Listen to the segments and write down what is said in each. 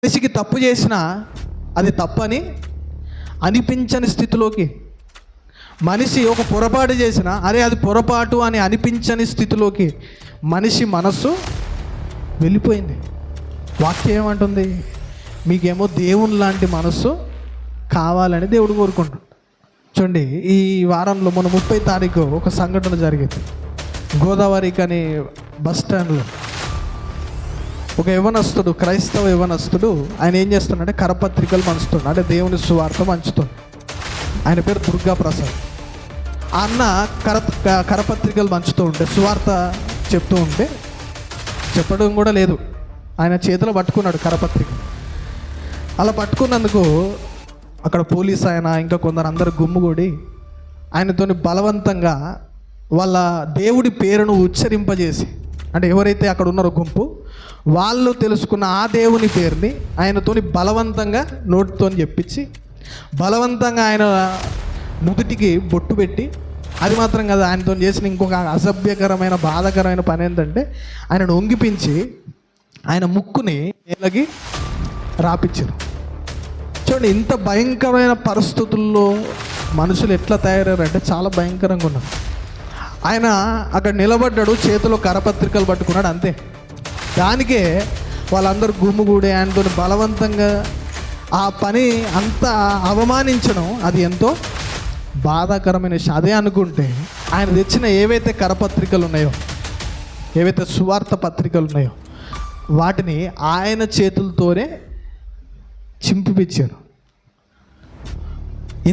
మనిషికి తప్పు చేసినా అది తప్పని అనిపించని స్థితిలోకి, మనిషి ఒక పొరపాటు చేసినా అరే అది పొరపాటు అని అనిపించని స్థితిలోకి మనిషి మనస్సు వెళ్ళిపోయింది. వాక్యం ఏమంటుంది? మీకేమో దేవుని లాంటి మనస్సు కావాలని దేవుడు కోరుకుంటాడు. చూడండి, ఈ వారంలో మన 30 తారీఖు ఒక సంఘటన జరిగింది. గోదావరికి అనే బస్ స్టాండ్లో ఒక యవనస్తుడు, క్రైస్తవ యవనస్తుడు, ఆయన ఏం చేస్తున్నాడంటే కరపత్రికలు పంచుతున్నాడు, అంటే దేవుని సువార్త పంచుతున్నాడు. ఆయన పేరు దుర్గా ప్రసాద్. ఆ అన్న కరపత్రికలు పంచుతూ ఉంటే, సువార్త చెప్తూ ఉంటే, చెప్పడం కూడా లేదు, ఆయన చేతిలో పట్టుకున్నాడు కరపత్రిక. అలా పట్టుకున్నందుకు అక్కడ పోలీస్ ఆయన ఇంకా కొందరు అందరు గుమ్ముగూడి ఆయనతోని బలవంతంగా వాళ్ళ దేవుడి పేరును ఉచ్చరింపజేసి, అంటే ఎవరైతే అక్కడ ఉన్నారో గుంపు వాళ్ళు తెలుసుకున్న ఆ దేవుని పేరుని ఆయనతోని బలవంతంగా నోటితో చెప్పించి, బలవంతంగా ఆయన నుదుటికి బొట్టు పెట్టి, అది మాత్రం కదా, ఆయనతో చేసిన ఇంకొక అసభ్యకరమైన బాధాకరమైన పని ఏంటంటే ఆయనను ఒంగిపించి ఆయన ముక్కుని నేలకి రాపిచ్చారు. చూడండి, ఇంత భయంకరమైన పరిస్థితుల్లో మనుషులు ఎట్లా తయారయ్యారంటే చాలా భయంకరంగా ఉన్నారు. ఆయన అక్కడ నిలబడ్డాడు, చేతిలో కరపత్రికలు పట్టుకున్నాడు, అంతే. దానికే వాళ్ళందరూ గుమ్ముగూడి ఆయనతో బలవంతంగా ఆ పని అంతా అవమానించడం అది ఎంతో బాధాకరమైన విషయం. అదే అనుకుంటే ఆయన తెచ్చిన ఏవైతే కరపత్రికలు ఉన్నాయో, ఏవైతే సువార్త పత్రికలు ఉన్నాయో వాటిని ఆయన చేతులతోనే చింపిపించారు.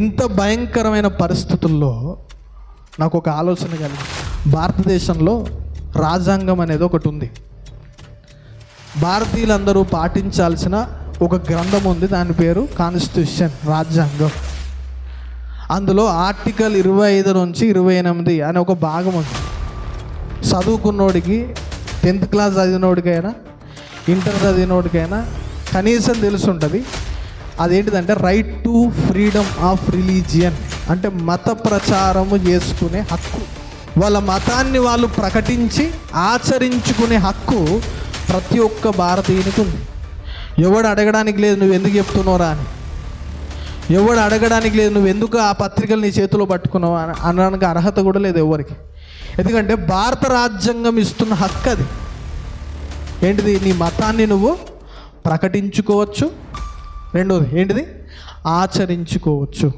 ఇంత భయంకరమైన పరిస్థితుల్లో నాకు ఒక ఆలోచన కలిగింది. భారతదేశంలో రాజ్యాంగం అనేది ఒకటి ఉంది. భారతీయులందరూ పాటించాల్సిన ఒక గ్రంథం ఉంది, దాని పేరు కాన్స్టిట్యూషన్, రాజ్యాంగం. అందులో ఆర్టికల్ 25 నుంచి 28 అనే ఒక భాగం ఉంది. చదువుకున్నోడికి, 10th క్లాస్ చదివినోడికైనా, ఇంటర్ చదివినోడికైనా కనీసం తెలుసుంటుంది. అదేంటిదంటే right to freedom of religion, అంటే మత ప్రచారము చేసుకునే హక్కు. వాళ్ళ మతాన్ని వాళ్ళు ప్రకటించి ఆచరించుకునే హక్కు ప్రతి ఒక్క భారతీయునికి ఉంది. ఎవడు అడగడానికి లేదు నువ్వు ఎందుకు చెప్తున్నావురా అని, ఎవడు అడగడానికి లేదు నువ్వు ఎందుకు ఆ పత్రికలు నీ చేతిలో పట్టుకున్నావు అని అనడానికి అర్హత కూడా లేదు ఎవరికి. ఎందుకంటే భారత రాజ్యాంగం ఇస్తున్న హక్కు అది. ఏంటిది? నీ మతాన్ని నువ్వు ప్రకటించుకోవచ్చు, రెండోది ఏంటిది? ఆచరించుకోవచ్చు.